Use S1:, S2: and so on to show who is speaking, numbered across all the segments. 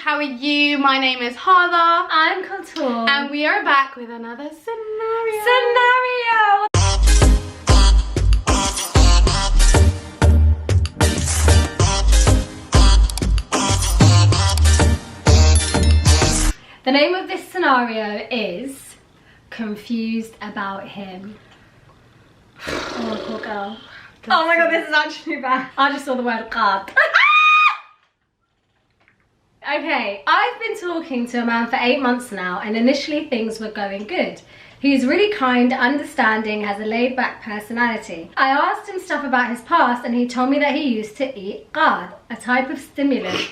S1: how are you? My name is Hada.
S2: I'm Khat.
S1: And we are back with another scenario.
S2: The name of this scenario is Confused About Him. Oh, poor girl. Oh my god, this is actually bad. I just saw the word Khat. Okay, I've been talking to a man for 8 months now, and initially things were going good. He's really kind, understanding, has a laid-back personality. I asked him stuff about his past, and he told me that he used to eat Khat, a type of stimulant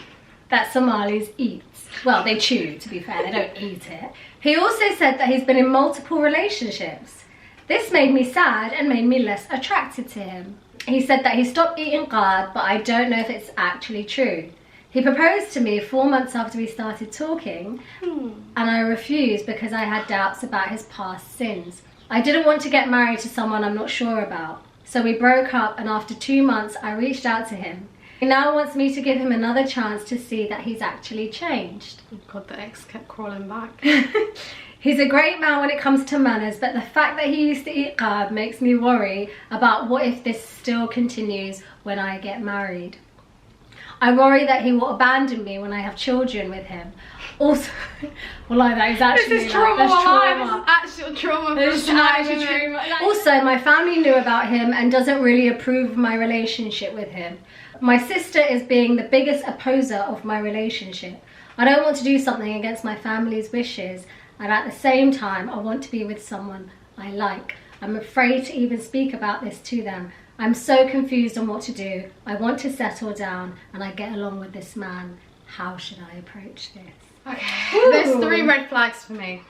S2: that Somalis eat. Well, they chew, to be fair, they don't eat it. He also said that he's been in multiple relationships. This made me sad and made me less attracted to him. He said that he stopped eating Khat, but I don't know if it's actually true. He proposed to me 4 months after we started talking, and I refused because I had doubts about his past sins. I didn't want to get married to someone I'm not sure about. So we broke up, and after 2 months, I reached out to him. He now wants me to give him another chance to see that he's actually changed.
S1: Oh god, the ex kept crawling back.
S2: He's a great man when it comes to manners, but the fact that he used to eat Khat makes me worry about what if this still continues when I get married. I worry that he will abandon me when I have children with him. Also, well, like that is actually
S1: this is trauma. This is actual trauma.
S2: This is actual trauma. Also, my family knew about him and doesn't really approve of my relationship with him. My sister is being the biggest opposer of my relationship. I don't want to do something against my family's wishes, and at the same time, I want to be with someone I like. I'm afraid to even speak about this to them. I'm so confused on what to do. I want to settle down and I get along with this man. How should I approach this?
S1: Okay, there's 3 red flags for me.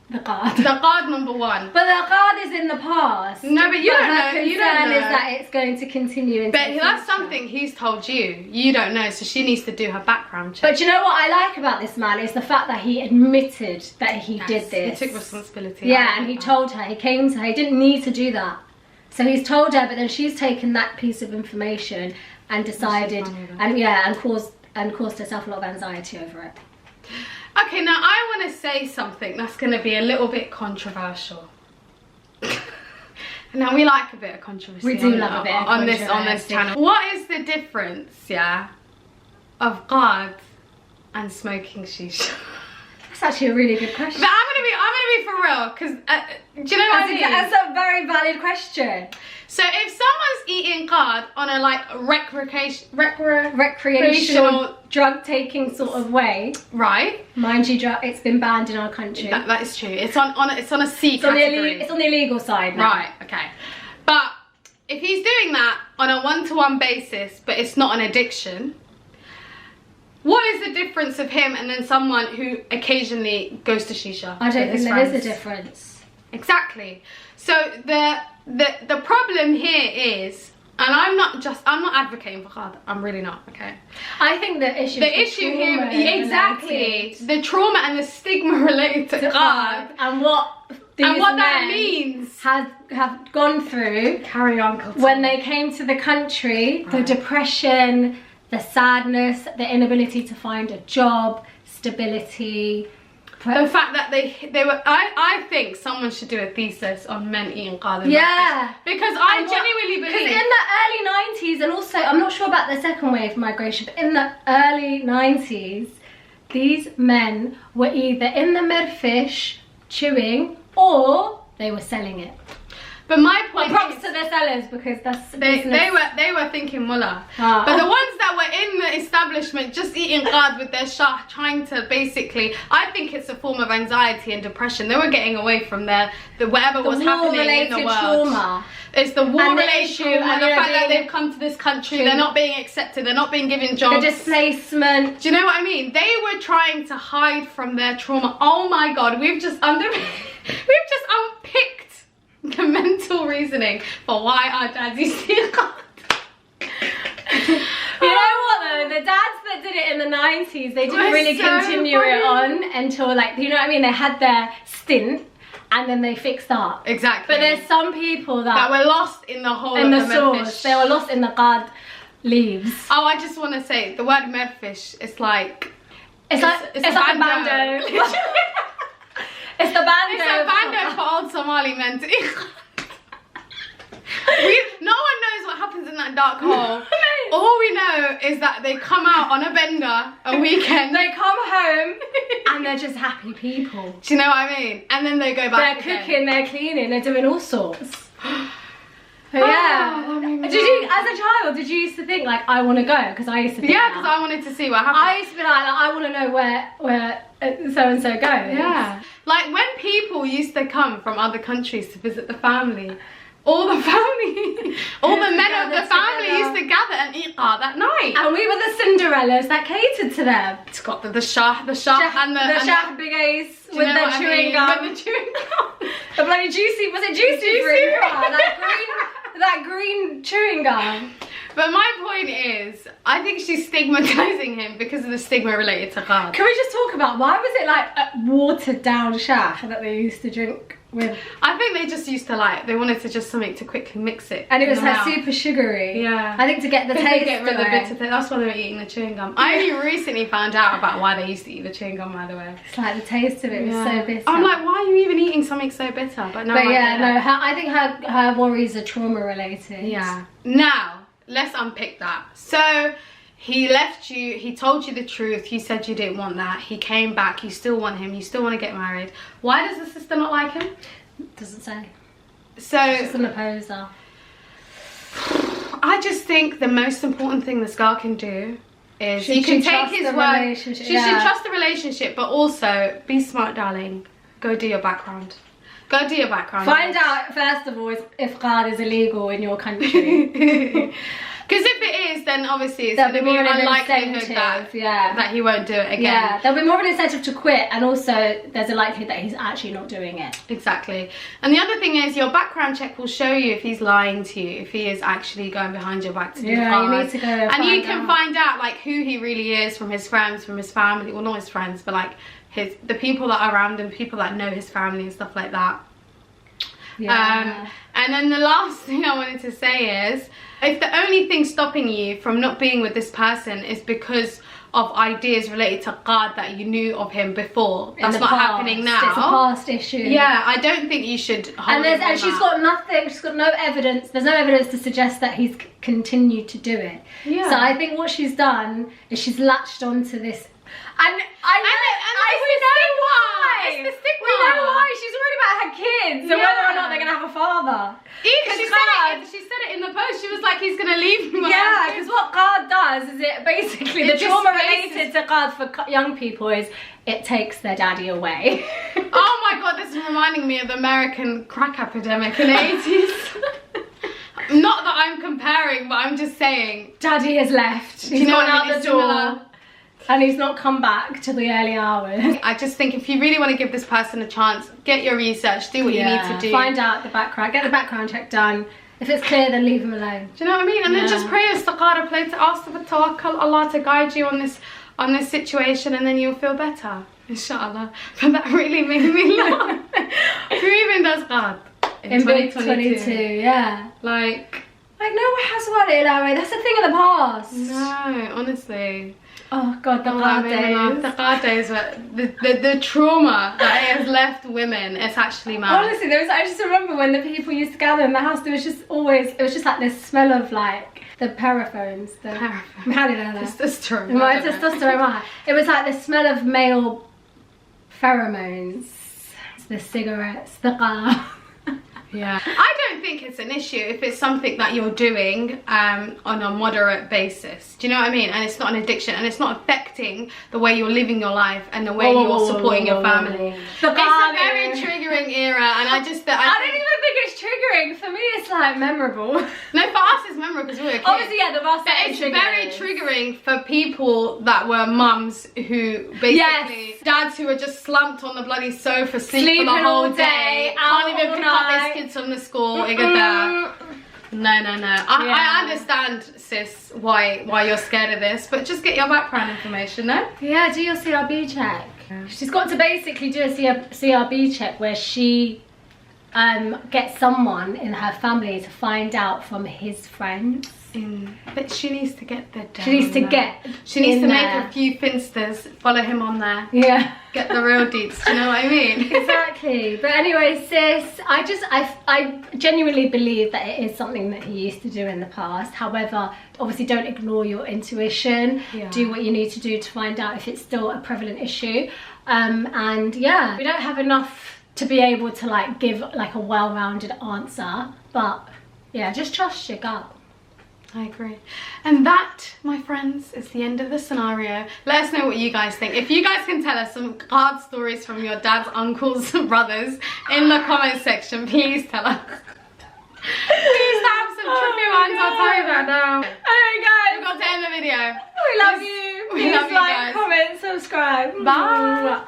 S2: The Khat.
S1: The Khat number 1.
S2: But the Khat is in the past.
S1: No, but you don't know. You don't know.
S2: Her concern is that it's going to continue into
S1: But that's something he's told you. You don't know, so she needs to do her background check.
S2: But you know what I like about this man is the fact that he admitted that he did this.
S1: He took responsibility.
S2: Yeah, and he told her. He came to her. He didn't need to do that. So he's told her, but then she's taken that piece of information and decided, and caused herself a lot of anxiety over it.
S1: Okay, now I want to say something that's going to be a little bit controversial. Now we like a bit of controversy.
S2: We do love a bit of controversy
S1: on this channel. What is the difference, of Khat and smoking shisha?
S2: That's actually a really good question.
S1: But I'm gonna be for real, because do you know what I mean?
S2: That's a very valid question.
S1: So if someone's eating Khat on a
S2: recreational drug taking sort of way,
S1: right?
S2: Mind you, it's been banned in our country.
S1: That is true. It's on a C category.
S2: It's on the illegal side now.
S1: Right. Okay. But if he's doing that on a one-to-one basis, but it's not an addiction, what is the difference of him and then someone who occasionally goes to shisha?
S2: I don't think there is a difference.
S1: Exactly. So the problem here is, and I'm not advocating for Khat. I'm really not. Okay.
S2: I think the issue
S1: here, exactly, the trauma and the stigma related to Khat
S2: and what
S1: that means
S2: have gone through.
S1: Carry on.
S2: When they came to the country, the depression, the sadness, the inability to find a job, stability.
S1: The fact that they were, I think someone should do a thesis on men eating Khat.
S2: Yeah.
S1: Because I genuinely believe.
S2: Because in the early 90s, and also, I'm not sure about the second wave migration, but in the early 90s, these men were either in the medfish chewing, or they were selling it.
S1: But my point
S2: props to the sellers, because that's
S1: they were thinking mullah. But the ones that were in the establishment just eating Khat with their shah, trying to basically, I think it's a form of anxiety and depression. They were getting away from whatever was happening in the world. Trauma. It's the war-related trauma, and the fact that they've come to this country, they're not being accepted, they're not being given jobs.
S2: The displacement.
S1: Do you know what I mean? They were trying to hide from their trauma. Oh my god, we've just unpicked the mental reasoning for why our dads used to eat Khat.
S2: You know what though, the dads that did it in the 90s, they didn't really continue it on until, like, you know what I mean, they had their stint and then they fixed up.
S1: Exactly.
S2: But there's some people that
S1: were lost in the whole
S2: in the sauce. They were lost in the Khat leaves.
S1: Oh, I just want to say the word medfish, it's like
S2: It's like a bando. It's the bando.
S1: It's a bando for old Somali men to no one knows what happens in that dark hole. All we know is that they come out on a bender a weekend.
S2: They come home and they're just happy people.
S1: Do you know what I mean? And then they go back.
S2: They're cooking, they're cleaning, they're doing all sorts. Yeah. Did you, as a child, did you used to think like, I want to go? Because I used to think
S1: because I wanted to see what happened.
S2: I used to be like I want to know where so-and-so goes.
S1: Yeah. Like when people used to come from other countries to visit the family, all the men of the family used to gather and eat Khat that night.
S2: And we were the Cinderellas that catered to them.
S1: It's got the shah and the
S2: shah big ace with the chewing gum.
S1: With the chewing gum.
S2: The bloody juicy, was it juicy fruit? That green chewing gum.
S1: But my point is, I think she's stigmatizing him because of the stigma related to Khat.
S2: Can we just talk about why was it like a watered down shah that they used to drink with?
S1: I think they just used to like, they wanted to just something to quickly mix it.
S2: And it was like super sugary.
S1: Yeah.
S2: I think to get the taste
S1: get rid of the bitter taste. That's why they were eating the chewing gum. I only recently found out about why they used to eat the chewing gum, by the way.
S2: It's like the taste of it was so bitter.
S1: I'm like, why are you even eating something so bitter? But no,
S2: I think her worries are trauma related.
S1: Yeah. Now, let's unpick that. So, he left you, he told you the truth, you said you didn't want that, he came back, you still want him, you still want to get married. Why does the sister not like him?
S2: Doesn't say.
S1: So,
S2: she's just an opposer.
S1: I just think the most important thing this girl can do is you can take his word. She should trust the relationship, but also be smart, darling. Go do your background. Go do your background.
S2: Find out, first of all, if Khat is illegal in your country.
S1: Because if it is, then obviously it's going to be an unlikelihood that he won't do it again.
S2: Yeah, there'll be more of an incentive to quit, and also there's a likelihood that he's actually not doing it.
S1: Exactly. And the other thing is, your background check will show you if he's lying to you, if he is actually going behind your back to do Khat.
S2: You need to go
S1: and you can find out like who he really is from his friends, from his family. Well, not his friends, but like the people that are around him, people that know his family and stuff like that. Yeah. And then the last thing I wanted to say is, if the only thing stopping you from not being with this person is because of ideas related to Khat that you knew of him before, that's not happening now.
S2: It's a past issue.
S1: Yeah, I don't think you should hold
S2: and she's got nothing, she's got no evidence, there's no evidence to suggest that he's continued to do it. Yeah. So I think what she's done is she's latched onto this. And we know why.
S1: It's the stigma.
S2: We know why. She's worried about her kids and whether or not they're going to have a father.
S1: She said it in the post. She was like, he's going to leave me.
S2: Yeah, because what Khat does is it basically, the trauma related to Khat for young people is it takes their daddy away.
S1: Oh my God, this is reminding me of the American crack epidemic in the 80s. Not that I'm comparing, but I'm just saying.
S2: Daddy has left. He's gone out the door. And he's not come back to the early hours.
S1: I just think if you really want to give this person a chance, get your research, do what you need to do.
S2: Find out the background, get the background check done. If it's clear, then leave him alone.
S1: Do you know what I mean? And then just pray istikhara, pray to ask for tawakkul, Allah to guide you on this situation, and then you'll feel better. Inshallah. But that really made me laugh. Who even does Khat in 2022?
S2: Yeah.
S1: Like
S2: no one has one in our way. That's a thing of the past.
S1: No, honestly.
S2: Oh God, the Khat days.
S1: The Khat days, the trauma that it has left women, it's actually mad.
S2: Honestly, I just remember when the people used to gather in the house, it was just like this smell of like the paraphones. Testosterone. It was like the smell of male pheromones. The cigarettes, the Khat.
S1: Yeah, I don't think it's an issue if it's something that you're doing on a moderate basis. Do you know what I mean? And it's not an addiction, and it's not affecting the way you're living your life and the way you're supporting your family. It's a very triggering era, and I don't even
S2: think it's triggering. For me, it's like memorable.
S1: No, for us it's memorable because we were kids.
S2: Obviously, yeah, the vast.
S1: But it's very triggering for people that were mums who basically dads who are just slumped on the bloody sofa, sleeping for the whole day, can't even pick up their kids from the school. No. I understand, sis, why you're scared of this, but just get your background information, no?
S2: Yeah, do your CRB check. Yeah. She's got to basically do a CRB check where she gets someone in her family to find out from his friends.
S1: But she needs to get the
S2: She needs to get.
S1: She needs to
S2: in
S1: make
S2: there.
S1: a few Finstas. Follow him on there.
S2: Yeah.
S1: Get the real deets. Do you know what I mean?
S2: Exactly. But anyway, sis, I genuinely believe that it is something that he used to do in the past. However, obviously don't ignore your intuition.
S1: Yeah.
S2: Do what you need to do to find out if it's still a prevalent issue. And yeah, we don't have enough to be able to like give like a well-rounded answer, but yeah, just trust your gut.
S1: I agree. And that, my friends, is the end of the scenario. Let us know what you guys think. If you guys can tell us some hard stories from your dad's uncles and brothers in the comment section, please tell us. Please have some trippy ones, I'll tell you that now.
S2: Alright guys,
S1: We've got to end the video.
S2: we love you.
S1: We
S2: Please
S1: love you
S2: like,
S1: guys.
S2: comment, subscribe.
S1: Bye.